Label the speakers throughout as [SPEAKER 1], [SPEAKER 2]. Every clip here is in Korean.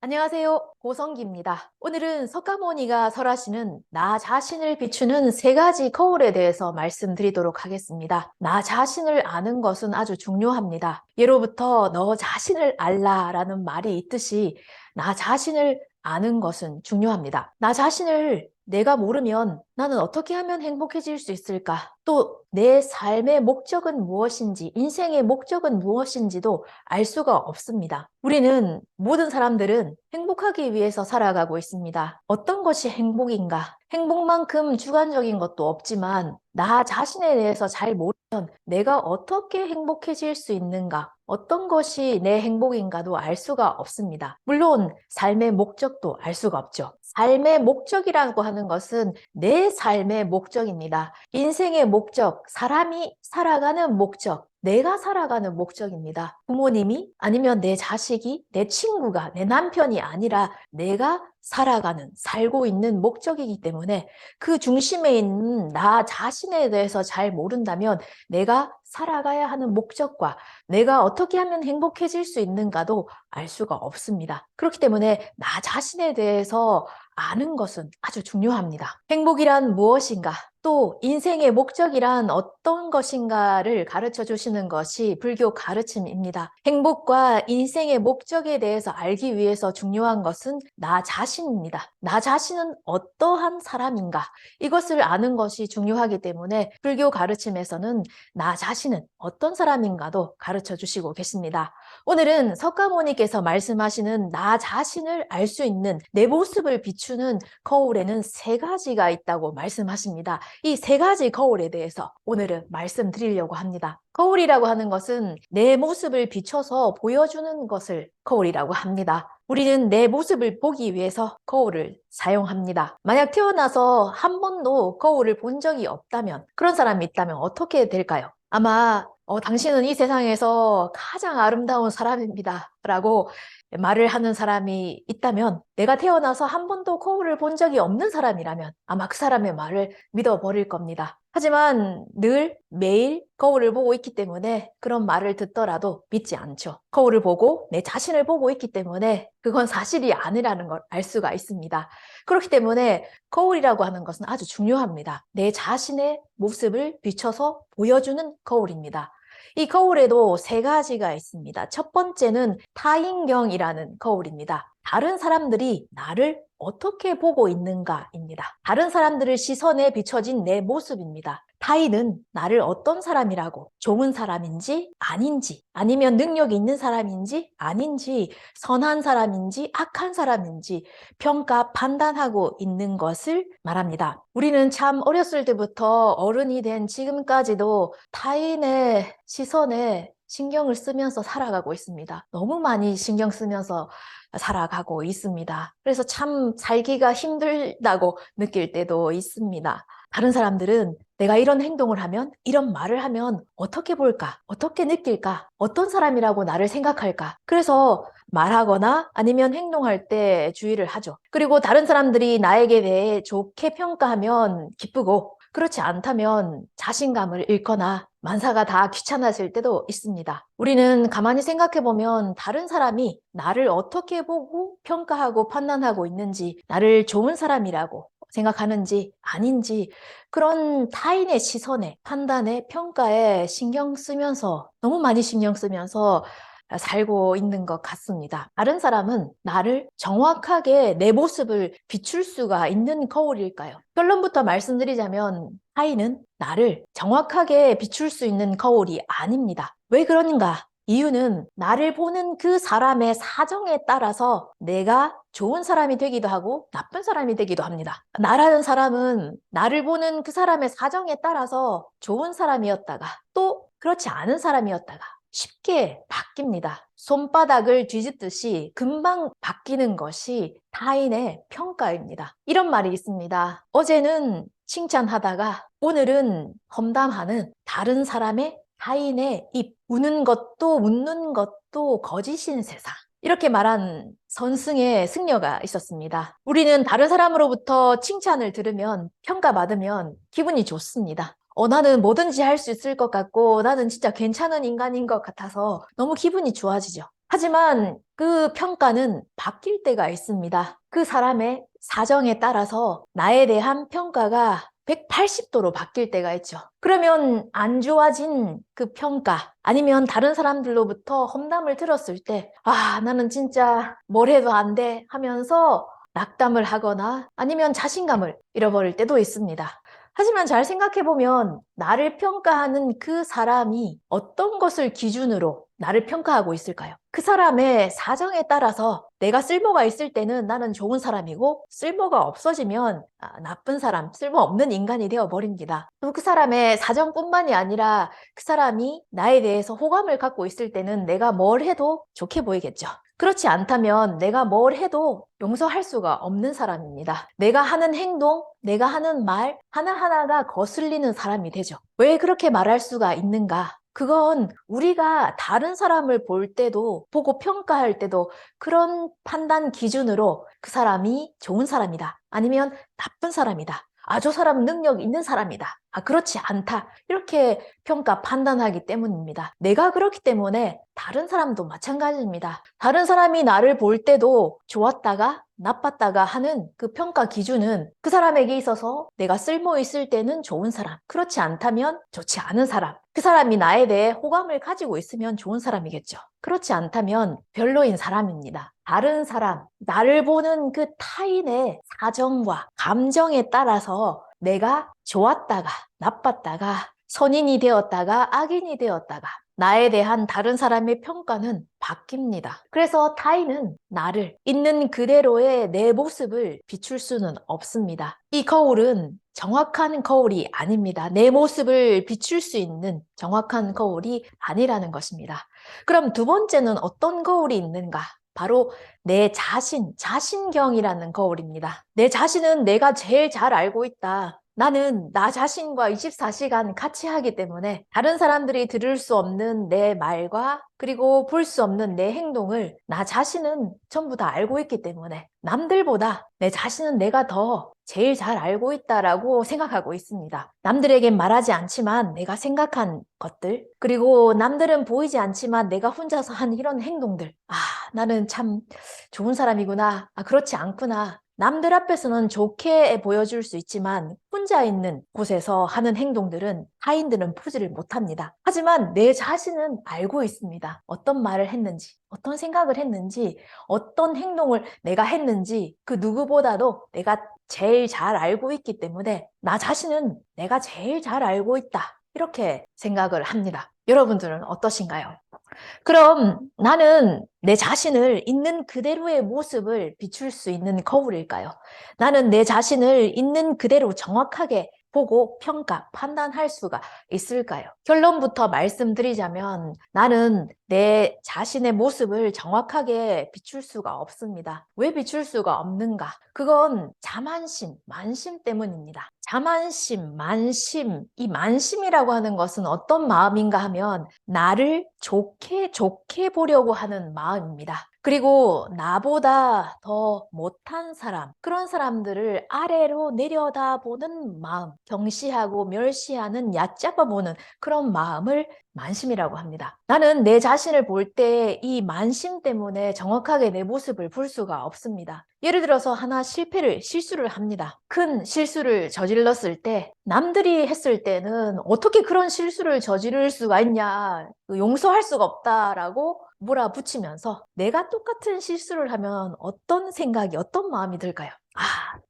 [SPEAKER 1] 안녕하세요. 고성기입니다. 오늘은 석가모니가 설하시는 나 자신을 비추는 세 가지 거울에 대해서 말씀드리도록 하겠습니다. 나 자신을 아는 것은 아주 중요합니다. 예로부터 너 자신을 알라라는 말이 있듯이 나 자신을 아는 것은 중요합니다. 나 자신을 내가 모르면 나는 어떻게 하면 행복해질 수 있을까? 또 내 삶의 목적은 무엇인지, 인생의 목적은 무엇인지도 알 수가 없습니다. 우리는 모든 사람들은 행복하기 위해서 살아가고 있습니다. 어떤 것이 행복인가? 행복만큼 주관적인 것도 없지만 나 자신에 대해서 잘 모르면 내가 어떻게 행복해질 수 있는가? 어떤 것이 내 행복인가도 알 수가 없습니다. 물론 삶의 목적도 알 수가 없죠. 삶의 목적이라고 하는 것은 내 삶의 목적입니다. 인생의 목적, 사람이 살아가는 목적, 내가 살아가는 목적입니다. 부모님이 아니면 내 자식이, 내 친구가, 내 남편이 아니라 내가 살고 있는 목적이기 때문에 그 중심에 있는 나 자신에 대해서 잘 모른다면 내가 살아가야 하는 목적과 내가 어떻게 하면 행복해질 수 있는가도 알 수가 없습니다. 그렇기 때문에 나 자신에 대해서 아는 것은 아주 중요합니다. 행복이란 무엇인가? 또 인생의 목적이란 어떤 것인가를 가르쳐 주시는 것이 불교 가르침입니다. 행복과 인생의 목적에 대해서 알기 위해서 중요한 것은 나 자신입니다. 나 자신은 어떠한 사람인가? 이것을 아는 것이 중요하기 때문에 불교 가르침에서는 나 자신은 어떤 사람인가도 가르쳐 주시고 계십니다. 오늘은 석가모니께서 말씀하시는 나 자신을 알 수 있는 내 모습을 비추는 거울에는 세 가지가 있다고 말씀하십니다. 이 세 가지 거울에 대해서 오늘은 말씀드리려고 합니다. 거울이라고 하는 것은 내 모습을 비춰서 보여주는 것을 거울이라고 합니다. 우리는 내 모습을 보기 위해서 거울을 사용합니다. 만약 태어나서 한 번도 거울을 본 적이 없다면, 그런 사람이 있다면 어떻게 될까요? 아마 당신은 이 세상에서 가장 아름다운 사람입니다 라고 말을 하는 사람이 있다면, 내가 태어나서 한 번도 거울을 본 적이 없는 사람이라면 아마 그 사람의 말을 믿어버릴 겁니다. 하지만 매일 거울을 보고 있기 때문에 그런 말을 듣더라도 믿지 않죠. 거울을 보고 내 자신을 보고 있기 때문에 그건 사실이 아니라는 걸 알 수가 있습니다. 그렇기 때문에 거울이라고 하는 것은 아주 중요합니다. 내 자신의 모습을 비춰서 보여주는 거울입니다. 이 거울에도 세 가지가 있습니다. 첫 번째는 타인경이라는 거울입니다. 다른 사람들이 나를 어떻게 보고 있는가입니다. 다른 사람들의 시선에 비춰진 내 모습입니다. 타인은 나를 어떤 사람이라고, 좋은 사람인지 아닌지, 아니면 능력이 있는 사람인지 아닌지, 선한 사람인지 악한 사람인지 평가, 판단하고 있는 것을 말합니다. 우리는 참 어렸을 때부터 어른이 된 지금까지도 타인의 시선에 신경을 쓰면서 살아가고 있습니다. 너무 많이 신경 쓰면서 살아가고 있습니다. 그래서 참 살기가 힘들다고 느낄 때도 있습니다. 다른 사람들은 내가 이런 행동을 하면, 이런 말을 하면 어떻게 볼까? 어떻게 느낄까? 어떤 사람이라고 나를 생각할까? 그래서 말하거나 아니면 행동할 때 주의를 하죠. 그리고 다른 사람들이 나에게 대해 좋게 평가하면 기쁘고, 그렇지 않다면 자신감을 잃거나 만사가 다 귀찮아질 때도 있습니다. 우리는 가만히 생각해보면 다른 사람이 나를 어떻게 보고 평가하고 판단하고 있는지, 나를 좋은 사람이라고 생각하는지 아닌지, 그런 타인의 시선에, 판단에, 평가에 너무 많이 신경 쓰면서 살고 있는 것 같습니다. 다른 사람은 나를 정확하게 내 모습을 비출 수가 있는 거울일까요? 결론부터 말씀드리자면 타인은 나를 정확하게 비출 수 있는 거울이 아닙니다. 왜 그런가? 이유는 나를 보는 그 사람의 사정에 따라서 내가 좋은 사람이 되기도 하고 나쁜 사람이 되기도 합니다. 나라는 사람은 나를 보는 그 사람의 사정에 따라서 좋은 사람이었다가 또 그렇지 않은 사람이었다가 쉽게 바뀝니다. 손바닥을 뒤집듯이 금방 바뀌는 것이 타인의 평가입니다. 이런 말이 있습니다. 어제는 칭찬하다가 오늘은 험담하는 다른 사람의, 타인의 입, 우는 것도 웃는 것도 거짓인 세상. 이렇게 말한 선승의 승려가 있었습니다. 우리는 다른 사람으로부터 칭찬을 들으면, 평가받으면 기분이 좋습니다. 나는 뭐든지 할 수 있을 것 같고 나는 진짜 괜찮은 인간인 것 같아서 너무 기분이 좋아지죠. 하지만 그 평가는 바뀔 때가 있습니다. 그 사람의 사정에 따라서 나에 대한 평가가 180도로 바뀔 때가 있죠. 그러면 안 좋아진 그 평가 아니면 다른 사람들로부터 험담을 들었을 때 나는 진짜 뭘 해도 안 돼 하면서 낙담을 하거나 아니면 자신감을 잃어버릴 때도 있습니다. 하지만 잘 생각해보면 나를 평가하는 그 사람이 어떤 것을 기준으로 나를 평가하고 있을까요? 그 사람의 사정에 따라서 내가 쓸모가 있을 때는 나는 좋은 사람이고 쓸모가 없어지면 나쁜 사람, 쓸모없는 인간이 되어버립니다. 또 그 사람의 사정뿐만이 아니라 그 사람이 나에 대해서 호감을 갖고 있을 때는 내가 뭘 해도 좋게 보이겠죠. 그렇지 않다면 내가 뭘 해도 용서할 수가 없는 사람입니다. 내가 하는 행동, 내가 하는 말 하나하나가 거슬리는 사람이 되죠. 왜 그렇게 말할 수가 있는가? 그건 우리가 다른 사람을 볼 때도 보고 평가할 때도 그런 판단 기준으로 그 사람이 좋은 사람이다. 아니면 나쁜 사람이다. 저 사람 능력 있는 사람이다. 그렇지 않다. 이렇게 평가 판단하기 때문입니다. 내가 그렇기 때문에 다른 사람도 마찬가지입니다. 다른 사람이 나를 볼 때도 좋았다가 나빴다가 하는 그 평가 기준은 그 사람에게 있어서 내가 쓸모 있을 때는 좋은 사람, 그렇지 않다면 좋지 않은 사람, 그 사람이 나에 대해 호감을 가지고 있으면 좋은 사람이겠죠. 그렇지 않다면 별로인 사람입니다. 다른 사람, 나를 보는 그 타인의 사정과 감정에 따라서 내가 좋았다가 나빴다가 선인이 되었다가 악인이 되었다가 나에 대한 다른 사람의 평가는 바뀝니다. 그래서 타인은 나를 있는 그대로의 내 모습을 비출 수는 없습니다. 이 거울은 정확한 거울이 아닙니다. 내 모습을 비출 수 있는 정확한 거울이 아니라는 것입니다. 그럼 두 번째는 어떤 거울이 있는가? 바로 내 자신, 자신경이라는 거울입니다. 내 자신은 내가 제일 잘 알고 있다. 나는 나 자신과 24시간 같이 하기 때문에 다른 사람들이 들을 수 없는 내 말과 그리고 볼 수 없는 내 행동을 나 자신은 전부 다 알고 있기 때문에 남들보다 내 자신은 내가 더 제일 잘 알고 있다라고 생각하고 있습니다. 남들에겐 말하지 않지만 내가 생각한 것들, 그리고 남들은 보이지 않지만 내가 혼자서 한 이런 행동들. 나는 참 좋은 사람이구나. 그렇지 않구나. 남들 앞에서는 좋게 보여줄 수 있지만 혼자 있는 곳에서 하는 행동들은 타인들은 보지를 못합니다. 하지만 내 자신은 알고 있습니다. 어떤 말을 했는지, 어떤 생각을 했는지, 어떤 행동을 내가 했는지 그 누구보다도 내가 제일 잘 알고 있기 때문에 나 자신은 내가 제일 잘 알고 있다. 이렇게 생각을 합니다. 여러분들은 어떠신가요? 그럼 나는 내 자신을 있는 그대로의 모습을 비출 수 있는 거울일까요? 나는 내 자신을 있는 그대로 정확하게 보고 평가, 판단할 수가 있을까요? 결론부터 말씀드리자면 나는 내 자신의 모습을 정확하게 비출 수가 없습니다. 왜 비출 수가 없는가? 그건 자만심, 만심 때문입니다. 자만심, 만심, 이 만심이라고 하는 것은 어떤 마음인가 하면 나를 좋게 보려고 하는 마음입니다. 그리고 나보다 더 못한 사람, 그런 사람들을 아래로 내려다보는 마음, 경시하고 멸시하는 얕잡아보는 그런 마음을 만심이라고 합니다. 나는 내 자신을 볼 때 이 만심 때문에 정확하게 내 모습을 볼 수가 없습니다. 예를 들어서 하나 실수를 합니다. 큰 실수를 저질렀을 때 남들이 했을 때는 어떻게 그런 실수를 저지를 수가 있냐, 용서할 수가 없다라고 몰아붙이면서 내가 똑같은 실수를 하면 어떤 생각이, 어떤 마음이 들까요?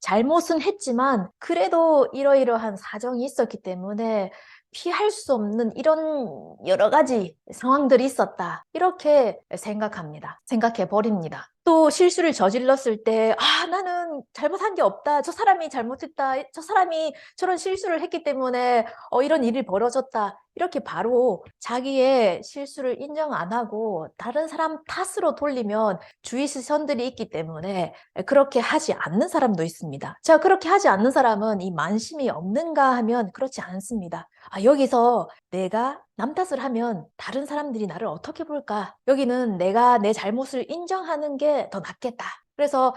[SPEAKER 1] 잘못은 했지만 그래도 이러이러한 사정이 있었기 때문에 피할 수 없는 이런 여러 가지 상황들이 있었다. 이렇게 생각해 버립니다. 또 실수를 저질렀을 때 나는 잘못한 게 없다. 저 사람이 잘못했다. 저 사람이 저런 실수를 했기 때문에 이런 일이 벌어졌다. 이렇게 바로 자기의 실수를 인정 안 하고 다른 사람 탓으로 돌리면 주위 시선들이 있기 때문에 그렇게 하지 않는 사람도 있습니다. 자, 그렇게 하지 않는 사람은 이 만심이 없는가 하면 그렇지 않습니다. 여기서 내가 남 탓을 하면 다른 사람들이 나를 어떻게 볼까? 여기는 내가 내 잘못을 인정하는 게 더 낫겠다. 그래서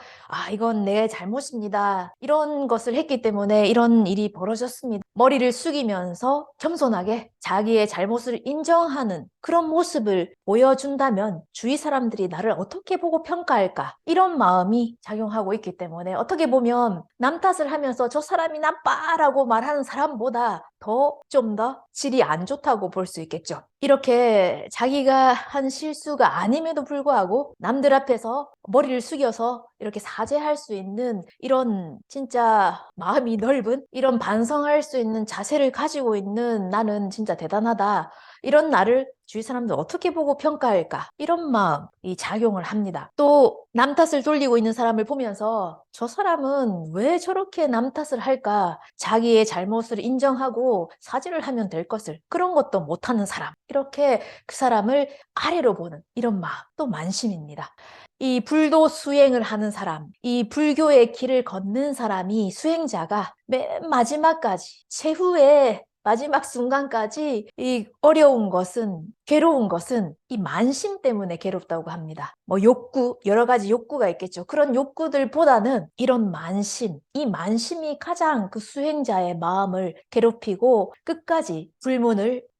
[SPEAKER 1] 이건 내 잘못입니다. 이런 것을 했기 때문에 이런 일이 벌어졌습니다. 머리를 숙이면서 겸손하게 자기의 잘못을 인정하는 그런 모습을 보여준다면 주위 사람들이 나를 어떻게 보고 평가할까? 이런 마음이 작용하고 있기 때문에 어떻게 보면 남 탓을 하면서 저 사람이 나빠라고 말하는 사람보다 좀 더 질이 안 좋다고 볼 수 있겠죠. 이렇게 자기가 한 실수가 아님에도 불구하고 남들 앞에서 머리를 숙여서 이렇게 사죄할 수 있는 이런 진짜 마음이 넓은 이런 반성할 수 있는 자세를 가지고 있는 나는 진짜 대단하다. 이런 나를 주위 사람들 어떻게 보고 평가할까? 이런 마음이 작용을 합니다. 또 남 탓을 돌리고 있는 사람을 보면서 저 사람은 왜 저렇게 남 탓을 할까? 자기의 잘못을 인정하고 사죄를 하면 될 것을 그런 것도 못하는 사람. 이렇게 그 사람을 아래로 보는 이런 마음, 또 만심입니다. 이 불도 수행을 하는 사람, 이 불교의 길을 걷는 사람이 수행자가 맨 마지막까지 최후의 마지막 순간까지 이 어려운 것은 괴로운 것은 이 만심 때문에 괴롭다고 합니다. 뭐 욕구, 여러 가지 욕구가 있겠죠. 그런 욕구들보다는 이런 만심, 이 만심이 가장 그 수행자의 마음을 괴롭히고 끝까지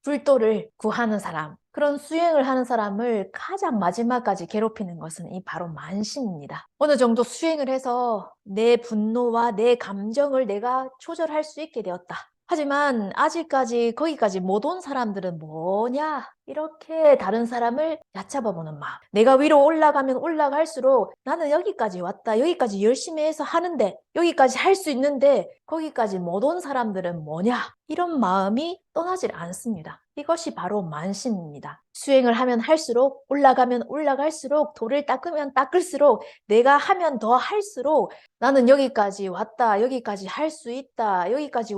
[SPEAKER 1] 불도를 구하는 사람, 그런 수행을 하는 사람을 가장 마지막까지 괴롭히는 것은 이 바로 만심입니다. 어느 정도 수행을 해서 내 분노와 내 감정을 내가 조절할 수 있게 되었다. 하지만 아직까지 거기까지 못 온 사람들은 뭐냐? 이렇게 다른 사람을 얕잡아보는 마음. 내가 위로 올라가면 올라갈수록 나는 여기까지 왔다. 여기까지 열심히 해서 하는데 여기까지 할 수 있는데 거기까지 못 온 사람들은 뭐냐? 이런 마음이 떠나질 않습니다. 이것이 바로 만심입니다. 수행을 하면 할수록 올라가면 올라갈수록 돌을 닦으면 닦을수록 내가 하면 더 할수록 나는 여기까지 왔다. 여기까지 할 수 있다. 여기까지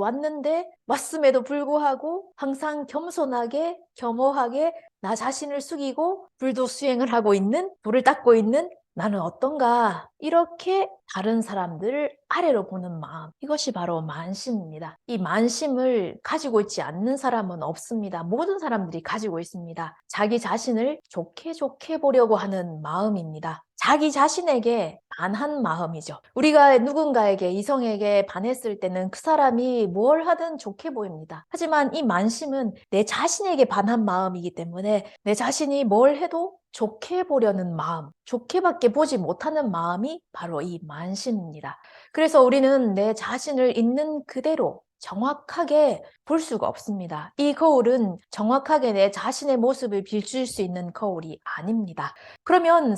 [SPEAKER 1] 왔음에도 불구하고 항상 겸손하게 겸허하게 나 자신을 숙이고 불도 수행을 하고 있는 불을 닦고 있는 나는 어떤가 이렇게 다른 사람들을 아래로 보는 마음 이것이 바로 만심입니다. 이 만심을 가지고 있지 않는 사람은 없습니다. 모든 사람들이 가지고 있습니다. 자기 자신을 좋게 보려고 하는 마음입니다. 자기 자신에게 반한 마음이죠. 우리가 누군가에게 이성에게 반했을 때는 그 사람이 뭘 하든 좋게 보입니다. 하지만 이 만심은 내 자신에게 반한 마음이기 때문에 내 자신이 뭘 해도 좋게 보려는 마음, 좋게밖에 보지 못하는 마음이 바로 이 만심입니다. 그래서 우리는 내 자신을 있는 그대로 정확하게 볼 수가 없습니다. 이 거울은 정확하게 내 자신의 모습을 비출 수 있는 거울이 아닙니다. 그러면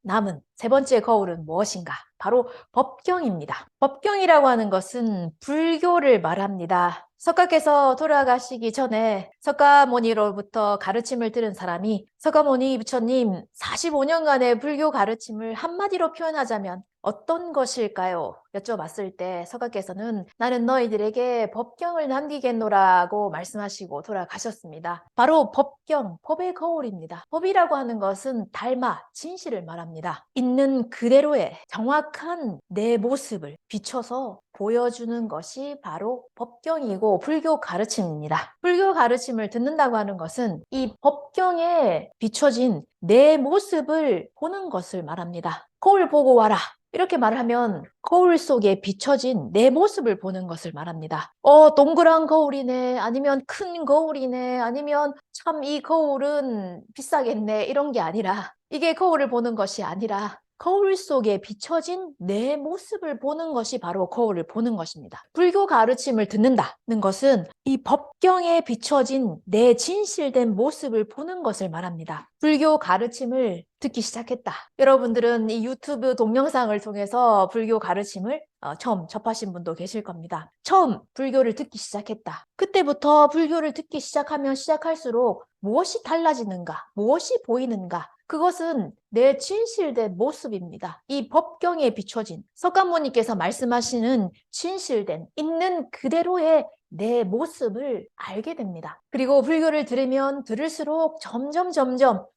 [SPEAKER 1] 남은 세 번째 거울은 무엇인가? 바로 법경입니다. 법경이라고 하는 것은 불교를 말합니다. 석가께서 돌아가시기 전에 석가모니로부터 가르침을 들은 사람이 석가모니 부처님 45년간의 불교 가르침을 한마디로 표현하자면 어떤 것일까요? 여쭤봤을 때 석가께서는 나는 너희들에게 법경을 남기겠노라고 말씀하시고 돌아가셨습니다. 바로 법경, 법의 거울입니다. 법이라고 하는 것은 진실을 말합니다. 있는 그대로의 정확한 내 모습을 비춰서 보여주는 것이 바로 법경이고 불교 가르침입니다. 불교 가르침을 듣는다고 하는 것은 이 법경에 비춰진 내 모습을 보는 것을 말합니다. 거울 보고 와라. 이렇게 말하면 거울 속에 비춰진 내 모습을 보는 것을 말합니다. 동그란 거울이네. 아니면 큰 거울이네. 아니면 참 이 거울은 비싸겠네. 이런 게 아니라 이게 거울을 보는 것이 아니라 거울 속에 비춰진 내 모습을 보는 것이 바로 거울을 보는 것입니다. 불교 가르침을 듣는다는 것은 이 법경에 비춰진 내 진실된 모습을 보는 것을 말합니다. 불교 가르침을 듣기 시작했다. 여러분들은 이 유튜브 동영상을 통해서 불교 가르침을 처음 접하신 분도 계실 겁니다. 처음 불교를 듣기 시작했다. 그때부터 불교를 듣기 시작하면 시작할수록 무엇이 달라지는가? 무엇이 보이는가? 그것은 내 진실된 모습입니다. 이 법경에 비춰진 석가모니께서 말씀하시는 진실된 있는 그대로의 내 모습을 알게 됩니다. 그리고 불교를 들으면 들을수록 점점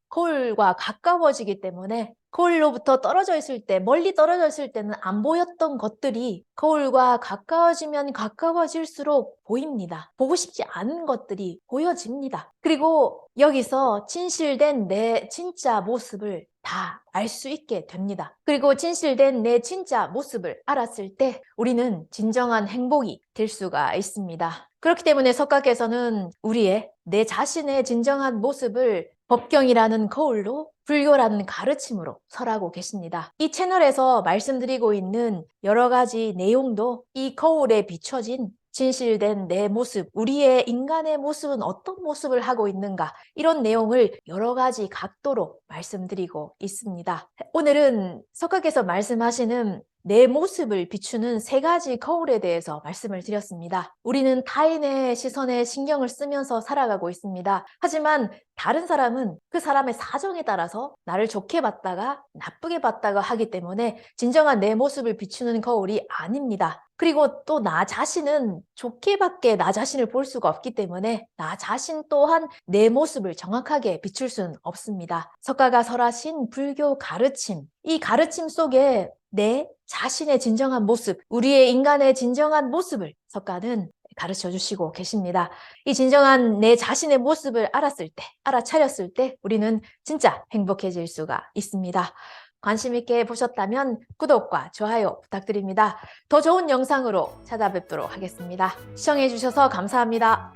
[SPEAKER 1] 거울과 가까워지기 때문에 거울로부터 떨어져 있을 때, 멀리 떨어져 있을 때는 안 보였던 것들이 거울과 가까워지면 가까워질수록 보입니다. 보고 싶지 않은 것들이 보여집니다. 그리고 여기서 진실된 내 진짜 모습을 다 알 수 있게 됩니다. 그리고 진실된 내 진짜 모습을 알았을 때 우리는 진정한 행복이 될 수가 있습니다. 그렇기 때문에 석가께서는 우리의 내 자신의 진정한 모습을 법경이라는 거울로 불교라는 가르침으로 설하고 계십니다. 이 채널에서 말씀드리고 있는 여러 가지 내용도 이 거울에 비춰진 진실된 내 모습, 우리의 인간의 모습은 어떤 모습을 하고 있는가, 이런 내용을 여러 가지 각도로 말씀드리고 있습니다. 오늘은 석가께서 말씀하시는 내 모습을 비추는 세 가지 거울에 대해서 말씀을 드렸습니다. 우리는 타인의 시선에 신경을 쓰면서 살아가고 있습니다. 하지만 다른 사람은 그 사람의 사정에 따라서 나를 좋게 봤다가 나쁘게 봤다가 하기 때문에 진정한 내 모습을 비추는 거울이 아닙니다. 그리고 또 나 자신은 좋게밖에 나 자신을 볼 수가 없기 때문에 나 자신 또한 내 모습을 정확하게 비출 수는 없습니다. 석가가 설하신 불교 가르침, 이 가르침 속에 내 자신의 진정한 모습, 우리의 인간의 진정한 모습을 석가는 가르쳐 주시고 계십니다. 이 진정한 내 자신의 모습을 알았을 때, 알아차렸을 때 우리는 진짜 행복해질 수가 있습니다. 관심 있게 보셨다면 구독과 좋아요 부탁드립니다. 더 좋은 영상으로 찾아뵙도록 하겠습니다. 시청해 주셔서 감사합니다.